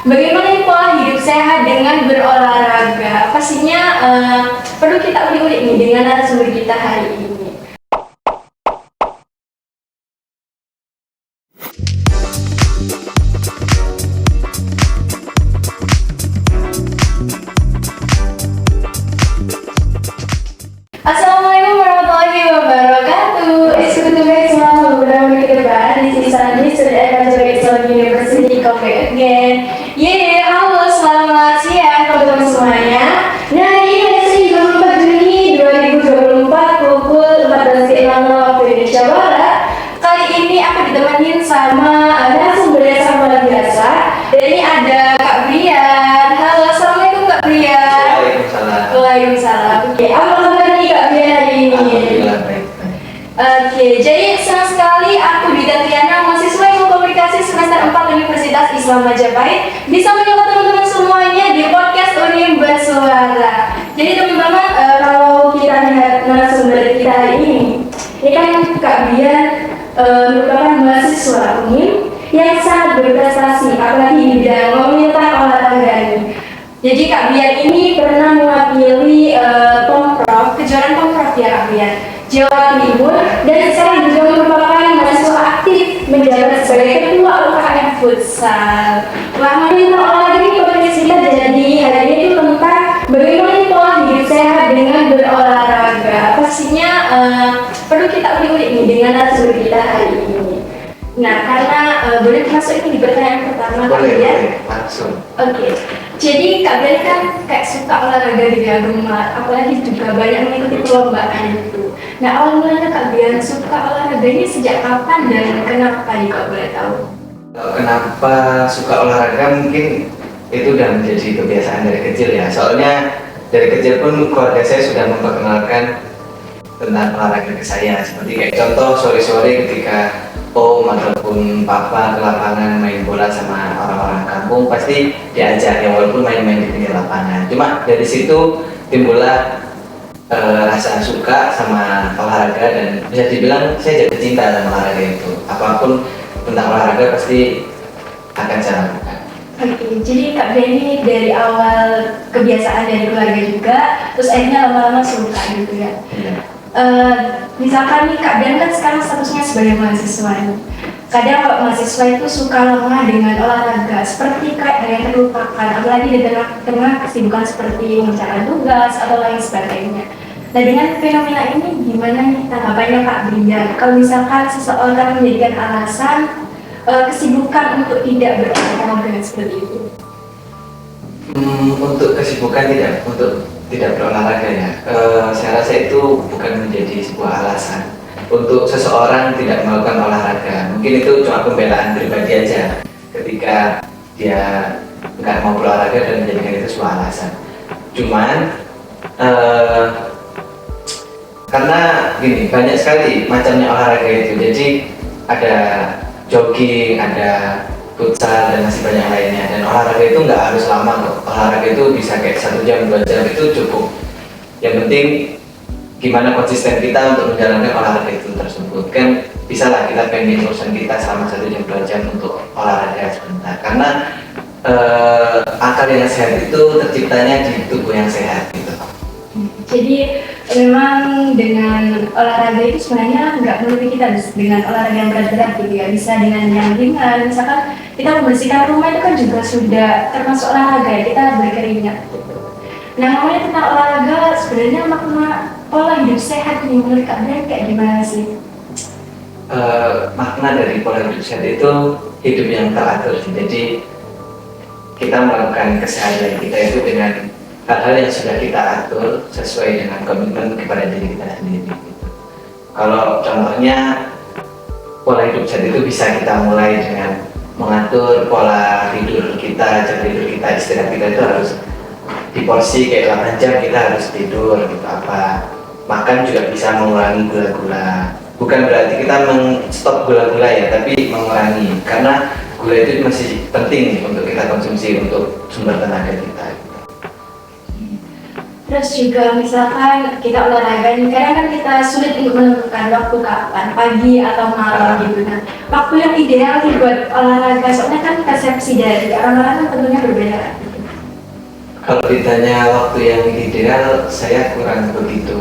Bagaimana nih pola hidup sehat dengan berolahraga? Pastinya perlu kita ulik-ulik nih dengan narasumber kita hari ini. Assalamualaikum warahmatullahi wabarakatuh. It's good to meet you all. Beberapa menit ke depan, this is Andi, student advisor at Islam University, come back again. Halo, selamat siang teman-teman semuanya. Nah, ini hari Senin 24 Juni 2024 pukul 14.00 waktu Indonesia Barat. Kali ini aku ditemenin sama narasumber yang sama luar biasa. Dan ini ada Kak Brian. Halo, assalamualaikum Kak Brian. Waalaikumsalam. Waalaikumsalam. Oke, apa kabar nih Kak Brian hari ini? Alhamdulillah baik. Oke, jadi senang sekali aku Dita Triana, mahasiswa Ilmu Komunikasi semester 4 Universitas Islam Majapahit, bisa menyapa teman-teman semuanya di podcast Unim Bersuara. Jadi teman-teman, kalau kita lihat narasumber kita hari ini kan Kak Brian merupakan mahasiswa Unim yang sangat berprestasi, apalagi di bidang ngomongin tentang olahraga ini. Jadi Kak Brian ini pernah mewakili Pemprov, kejuaraan Pemprov ya Kak Brian, Jawa Timur, dan sekarang juga merupakan mahasiswa aktif menjabat sebagai ketua UKM Futsal. Wah, ngomongin tentang olahraga ini podcast kita jadi hari ini itu tentang bagaimana pola hidup sehat dengan berolahraga. Pastinya perlu kita ulik-ulik nih dengan narasumber kita hari ini. Nah, karena boleh masuk ini di pertanyaan pertama Kak Brian? Boleh, langsung. Oke. Jadi Kak Brian kan kayak suka olahraga di rumah, apalagi juga banyak mengikuti perlombaan itu. Nah, awal mulanya Kak Brian suka olahraga ini sejak kapan dan kenapa nih Kak boleh tahu? Kenapa suka olahraga mungkin itu udah menjadi kebiasaan dari kecil ya. Soalnya dari kecil pun keluarga saya sudah memperkenalkan tentang olahraga ke saya. Seperti kayak contoh sore-sore ketika om ataupun papa ke lapangan main bola sama orang-orang kampung pasti diajak ya, walaupun main-main di pinggir lapangan. Cuma dari situ timbullah rasa suka sama olahraga dan bisa dibilang saya jatuh cinta sama olahraga itu. Apapun tentang olahraga pasti akan saya lakukan. Oke, jadi Kak Brian ini dari awal kebiasaan dari keluarga juga, terus akhirnya lama-lama suka gitu ya. Misalkan nih Kak Brian kan sekarang statusnya sebagai mahasiswa nih. Kadang kalau mahasiswa itu suka lengah dengan olahraga, seperti kayak yang terlupakan, apalagi di tengah kesibukan seperti mengerjakan tugas atau lain sebagainya. Nah, dengan fenomena ini gimana nih tanggapannya Kak Brian? Kalau misalkan seseorang menjadikan alasan kesibukan untuk tidak berolahraga seperti itu? Untuk kesibukan tidak berolahraga ya, saya rasa itu bukan menjadi sebuah alasan untuk seseorang tidak melakukan olahraga. Mungkin itu cuma pembelaan pribadi aja ketika dia nggak mau berolahraga dan menjadikan itu sebuah alasan. Cuman karena gini, banyak sekali macamnya olahraga itu. Jadi ada jogging, ada futsal dan masih banyak lainnya. Dan olahraga itu nggak harus lama kok. Olahraga itu bisa kayak 1 jam, 2 jam itu cukup. Yang penting gimana konsisten kita untuk menjalankan olahraga itu tersebut. Kan bisa lah kita pending urusan kita selama 1 jam, 2 jam untuk olahraga sebentar. Karena akal yang sehat itu terciptanya di tubuh yang sehat gitu. Jadi memang dengan olahraga itu sebenarnya nggak melulu kita dengan olahraga yang berat-berat gitu ya, bisa dengan yang ringan. Misalkan kita membersihkan rumah itu kan juga sudah termasuk olahraga ya, kita berkeringat gitu. Nah, ngomongnya tentang olahraga, sebenarnya makna pola hidup sehat nih menurut Kak Brian kayak gimana sih? Makna dari pola hidup sehat itu hidup yang teratur. Jadi kita melakukan keseharian kita itu dengan hal-hal yang sudah kita atur sesuai dengan komitmen kepada diri kita sendiri gitu. Kalau contohnya pola hidup sehat itu bisa kita mulai dengan mengatur pola tidur kita, jam tidur kita, istirahat kita itu harus diporsi kayak 8 jam kita harus tidur gitu. Apa makan juga bisa mengurangi gula-gula. Bukan berarti kita stop gula-gula ya, tapi mengurangi, karena gula itu masih penting untuk kita konsumsi untuk sumber tenaga kita. Terus juga misalkan kita olahraga nih, kadang kan kita sulit untuk menentukan waktu kapan, pagi atau malam gitu. Nah, waktu yang ideal nih buat olahraga, soalnya kan persepsi dari orang-orang kan tentunya berbeda. Kalau ditanya waktu yang ideal, saya kurang begitu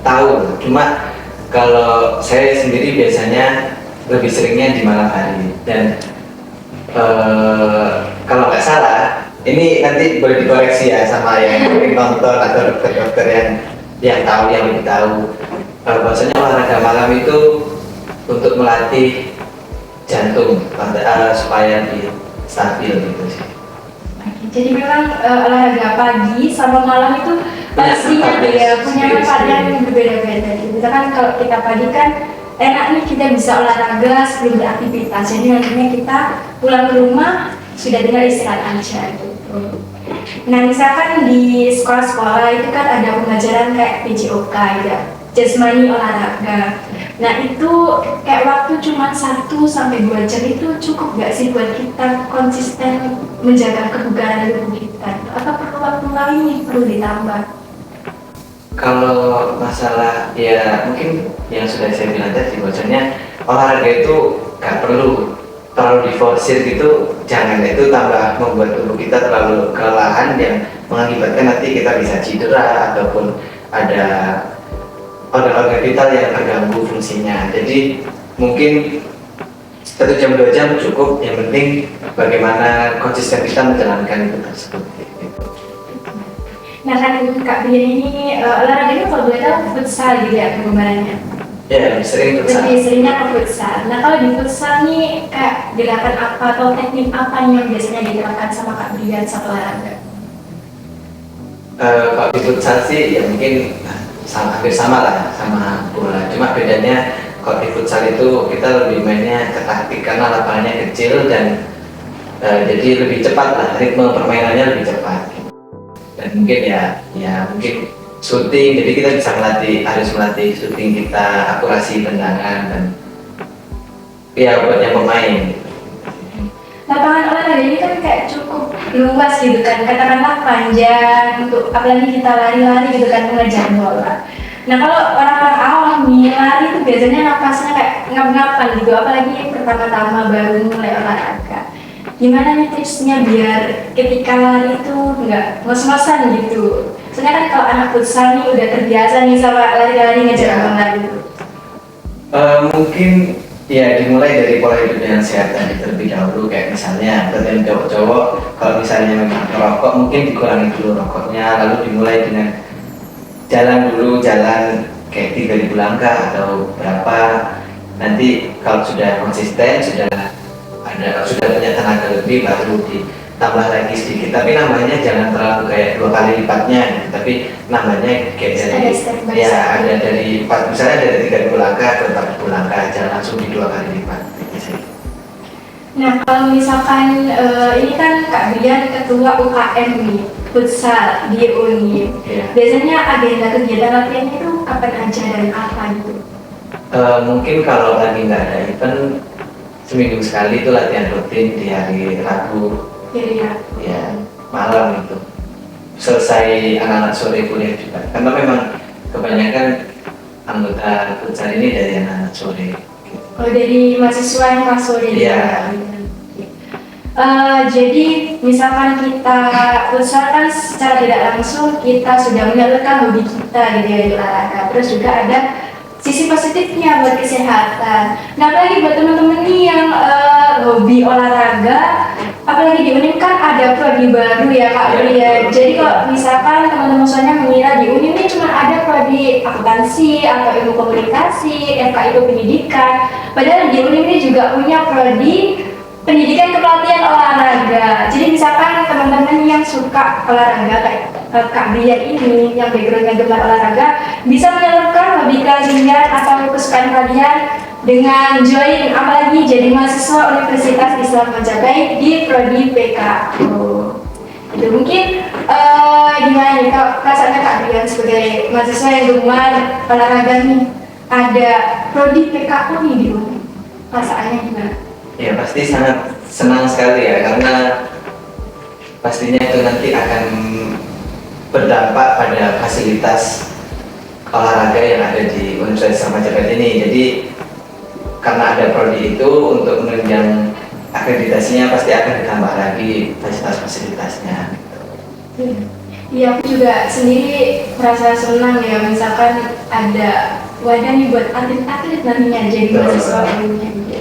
tahu. Cuma kalau saya sendiri biasanya lebih seringnya di malam hari. Dan kalau nggak salah, ini nanti boleh dikoreksi ya sama yang mungkin nonton atau dokter-dokter yang tahu, yang lebih tahu. Bahwasanya olahraga malam itu untuk melatih jantung supaya lebih stabil gitu sih. Jadi memang olahraga pagi sama malam itu pastinya dia punya manfaat yang berbeda-beda. Misalkan kalau kita pagi kan enak nih kita bisa olahraga sebelum beraktivitas. Jadi nantinya kita pulang ke rumah sudah tinggal istirahat aja gitu. Nah misalkan di sekolah-sekolah itu kan ada pembelajaran kayak PJOK ya, jasmani olahraga. Nah itu kayak waktu cuma 1-2 jam itu cukup gak sih buat kita konsisten menjaga kebugaran tubuh kita? Atau perlu waktu lain nih perlu ditambah? Kalau masalah ya mungkin yang sudah saya bilang tadi, bahwasanya olahraga itu gak perlu terlalu diforsir gitu, jangan itu tambah membuat tubuh kita terlalu kelelahan yang mengakibatkan nanti kita bisa cedera ataupun ada organ-organ vital yang terganggu fungsinya. Jadi mungkin 1 jam 2 jam cukup, yang penting bagaimana konsisten kita menjalankan itu tersebut. Nah kan Kak Brian ini olahraganya kalau boleh tahu futsal gitu ya penggunaannya? Ya, lebih sering futsal. Lebih seringnya ke futsal. Nah kalau di futsal nih kayak gerakan apa atau teknik apa yang biasanya diterapkan sama Kak Brian saat olahraga? Kalau di futsal sih ya mungkin hampir sama lah sama bola. Cuma bedanya kalau di futsal itu kita lebih mainnya ke taktik karena lapangannya kecil dan jadi lebih cepat lah, ritme permainannya lebih cepat. Dan mungkin ya mungkin shooting, jadi kita bisa harus melatih shooting kita, akurasi tendangan dan ya buat yang pemain. Lapangan olahraga ini kan kayak cukup luas gitu kan, katakanlah panjang untuk apalagi kita lari-lari gitu kan mengejar bola. Nah kalau orang-orang awam nih lari itu biasanya napasnya kayak ngap-ngapan gitu, apalagi pertama-tama baru mulai olahraga. Gimana nih tipsnya biar ketika lari itu nggak ngos-ngosan gitu? Soalnya kan kalau anak futsal nih udah terbiasa nih sama lari-lari ngejar bola gitu. Mungkin ya dimulai dari pola hidup yang sehat tadi terlebih dahulu, kayak misalnya buat yang cowok-cowok kalau misalnya memang merokok mungkin dikurangi dulu rokoknya, lalu dimulai dengan jalan kayak 3.000 langkah atau berapa. Nanti kalau sudah konsisten, sudah punya tenaga lebih, baru ditambah lagi sedikit, tapi namanya jangan terlalu kayak 2 kali lipatnya gitu. Tapi namanya kayak dari misalnya dari 3.000 langkah ke 40 langkah, jangan langsung di 2 kali lipat gitu. Nah kalau misalkan ini kan Kak Brian ketua UKM nih futsal di UNI, biasanya agenda kegiatan latihannya itu kapan aja dan apa gitu? Mungkin kalau lagi nggak ada event, seminggu sekali itu latihan rutin di hari Rabu. Ya, malam itu. Selesai anak-anak sore kuliah juga. Karena memang kebanyakan anggota futsal ini dari anak-anak sore. Gitu. Oh dari mahasiswa yang kelas sore. Iya. Jadi misalkan kita futsal kan secara tidak langsung kita sudah menyalurkan hobi kita gitu ya di olahraga. Terus juga ada sisi positifnya buat kesehatan. Nah apalagi buat teman-teman nih yang hobi olahraga, apalagi di UNIM kan ada prodi baru ya Kak Brian. Jadi kalau misalkan teman-teman soalnya mengira di UNIM ini cuma ada prodi akuntansi atau ilmu komunikasi, FK itu pendidikan. Padahal di UNIM ini juga punya prodi pendidikan kepelatihan olahraga. Jadi misalkan teman-teman yang suka olahraga kayak Kak Brian ini yang backgroundnya gemar olahraga bisa menyalurkan hobi kalian atau kesukaan kalian dengan join apalagi jadi mahasiswa Universitas Islam Majapahit di prodi PKO. Itu mungkin gimana nih Kak perasaannya Kak Brian sebagai mahasiswa yang gemar olahraga nih, ada prodi PKO nih di UNI, perasaannya gimana? Ya pasti sangat senang sekali ya, karena pastinya itu nanti akan berdampak pada fasilitas olahraga yang ada di Universitas Islam Majapahit ini. Jadi karena ada prodi itu, untuk menunjang akreditasinya pasti akan ditambah lagi fasilitas-fasilitasnya. Iya, aku juga sendiri merasa senang ya, misalkan ada wadah nih buat atlet-atlet nantinya jadi mahasiswa ilmunya gitu.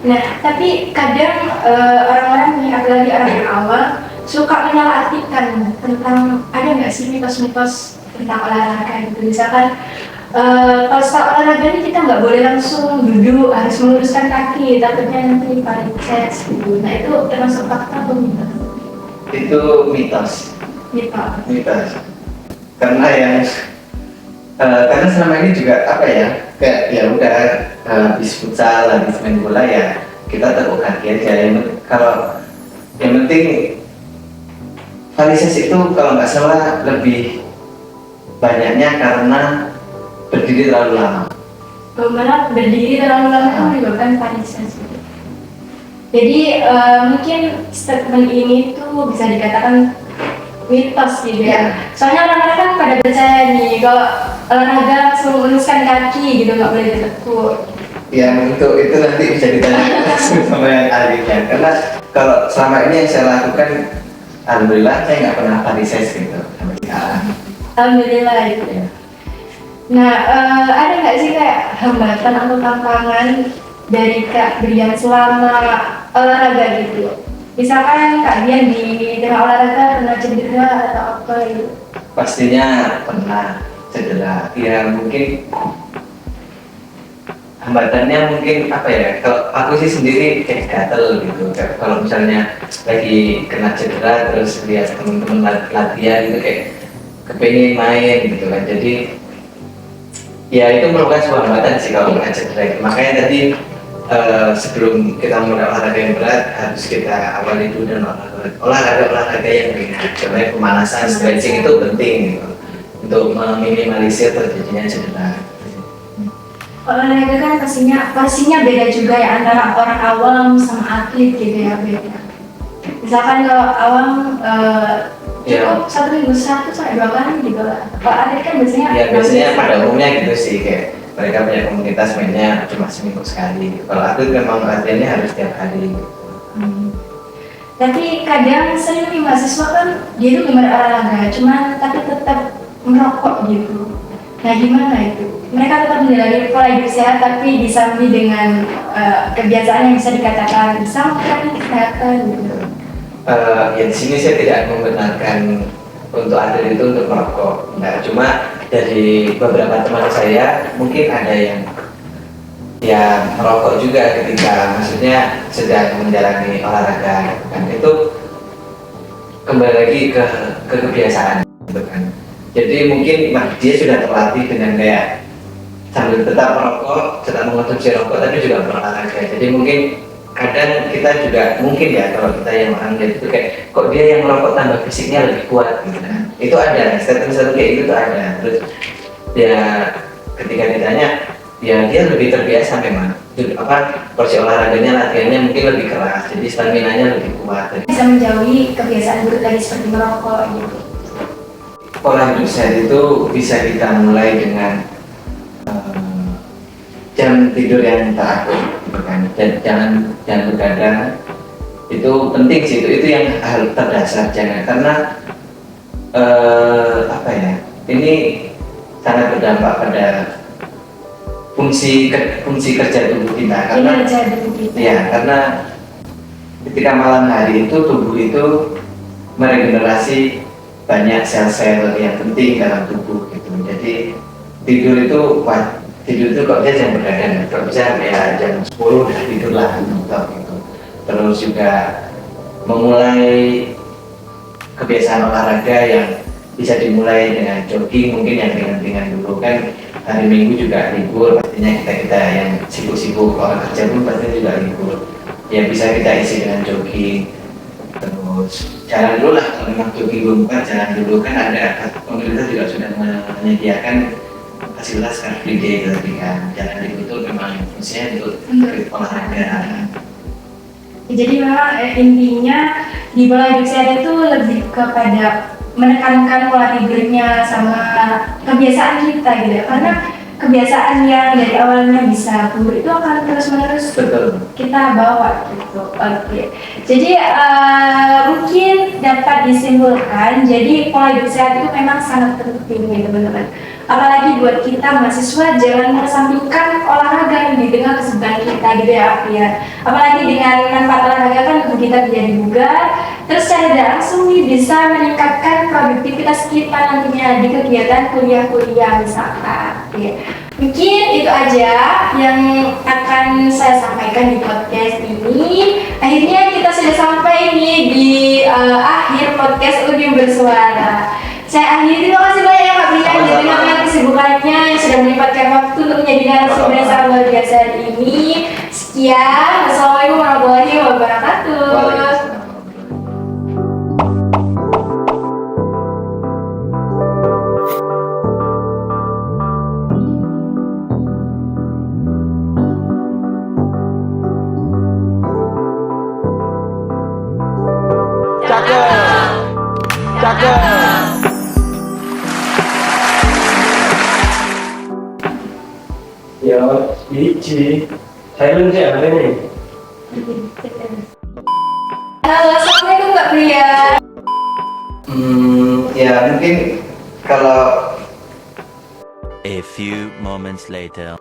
Nah, tapi kadang orang-orang nih, apalagi orang yang awal, suka menyalahartikan tentang ada nggak sih mitos-mitos tentang olahraga gitu. Misalkan kalau setelah olahraga ini kita nggak boleh langsung duduk, harus meluruskan kaki, takutnya nanti parises gitu. Nah, itu termasuk fakta atau mitos? Itu mitos. Mitos. Karena selama ini juga apa ya, kayak ya udah habis futsal, habis main bola ya kita tekuk kaki aja. Kalau yang penting varises itu kalau nggak salah lebih banyaknya karena berdiri terlalu lama. Malah berdiri terlalu lama itu menyebabkan parises. Jadi mungkin statement ini tuh bisa dikatakan mitos gitu ya. Soalnya orang-orang kan pada percaya nih kalau olahraga langsung meluruskan kaki gitu, nggak boleh ditekuk. Ya itu nanti bisa ditanya sama yang ahlinya. Karena kalau selama ini yang saya lakukan, alhamdulillah saya nggak pernah parises gitu sampai sekarang. Alhamdulillah gitu ya. Nah, ada nggak sih kayak hambatan atau tantangan dari Kak Brian selama olahraga gitu? Misalkan kalian di tengah olahraga pernah cedera atau apa gitu? Pastinya pernah cedera. Ya mungkin hambatannya mungkin apa ya? Kalau aku sih sendiri kayak gatel gitu. Kalau misalnya lagi kena cedera terus lihat teman-teman latihan gitu kayak kepengen main gitu kan. Jadi ya itu merupakan sebuah hambatan sih kalau kena cedera. Makanya tadi sebelum kita mulai olahraga yang berat harus kita awali dulu dengan olahraga yang ringan. Contohnya pemanasan, stretching itu penting gitu, untuk meminimalisir terjadinya cedera. Olahraga kan pastinya beda juga ya antara orang awam sama atlet gitu ya, beda. Misalkan kalau awam cukup 1 minggu 1 sampai 2 kali gitu lah. Kalau atlet kan biasanya biasanya pada umumnya gitu sih, kayak mereka punya komunitas mainnya cuma seminggu sekali. Kalau atlet memang latihannya harus tiap hari. Tapi kadang sering nih mahasiswa kan dia itu gemar olahraga, cuman tapi tetap merokok gitu. Nah gimana itu? Mereka tetap menjalani pola hidup sehat tapi disambi dengan kebiasaan yang bisa dikatakan bisa mengurangi kesehatan gitu. Ya di sini saya tidak membenarkan untuk atlet itu untuk merokok. Nah, cuma dari beberapa teman saya mungkin ada yang ya merokok juga ketika maksudnya sedang menjalani olahraga kan. Itu kembali lagi ke kebiasaan gitu kan. Jadi mungkin dia sudah terlatih dengan kayak sambil tetap merokok, tetap mengonsumsi rokok tapi juga berolahraga. Jadi mungkin kadang kita juga mungkin ya kalau kita yang orang lihat itu kayak kok dia yang merokok tambah fisiknya lebih kuat gitu kan. Itu ada statement kayak gitu tuh ada. Terus ya ketika ditanya ya dia lebih terbiasa memang porsi olahraganya latihannya mungkin lebih keras jadi staminanya lebih kuat. Bisa menjauhi kebiasaan buruk tadi seperti merokok gitu. Pola hidup sehat itu bisa kita mulai dengan jam tidur yang teratur gitu kan. Dan jangan begadang, itu penting sih, itu yang hal terdasar. Jangan karena apa ya, ini sangat berdampak pada fungsi kerja tubuh kita. Karena ketika malam hari itu tubuh itu meregenerasi banyak sel-sel yang penting dalam tubuh gitu. Jadi tidur itu kok dia jam begadang, kalau bisa ya jam 10 udah tidur lah gitu. Terus juga memulai kebiasaan olahraga yang bisa dimulai dengan jogging, mungkin yang ringan-ringan dulu kan. Hari Minggu juga libur, pastinya kita yang sibuk-sibuk, orang kerja pun pastinya juga libur. Ya bisa kita isi dengan jogging. Terus jalan dulu lah, kalau memang jogging belum bukan jalan dulu, kan ada pemerintah juga sudah menyediakan fasilitas car free day tadi kan. Jalan itu memang fungsinya untuk olahraga. Jadi memang intinya di pola hidup sehat itu lebih kepada menekankan pola tidurnya sama kebiasaan kita gitu ya. Karena kebiasaan yang dari awalnya bisa buruk itu akan terus-menerus Betul. kita bawa gitu. Oke. Jadi mungkin dapat disimpulkan, jadi pola hidup sehat itu memang sangat penting ya teman-teman. Apalagi buat kita mahasiswa, jangan mengesampingkan olahraga di tengah kesibukan kita gitu ya, Afi ya. Apalagi dengan manfaat olahraga kan tubuh kita menjadi bugar, terus secara tidak langsung nih bisa meningkatkan produktivitas kita nantinya di kegiatan kuliah-kuliah misalkan. Ya. Mungkin itu aja yang akan saya sampaikan di podcast ini. Akhirnya kita sudah sampai nih di akhir podcast Udim Bersuara. Saya akhiri, terima kasih banyak ya Kak Brian di tengah kesibukannya yang sudah menyempatkan waktu untuk menjadi narasumber yang sangat luar biasa hari ini. Sekian, Assalamualaikum warahmatullahi wabarakatuh. Waalaikumsalam. Ya, biji. Silent sih ada nih. Halo, Assalamualaikum Kak Brian. Ya mungkin kalau A few moments later.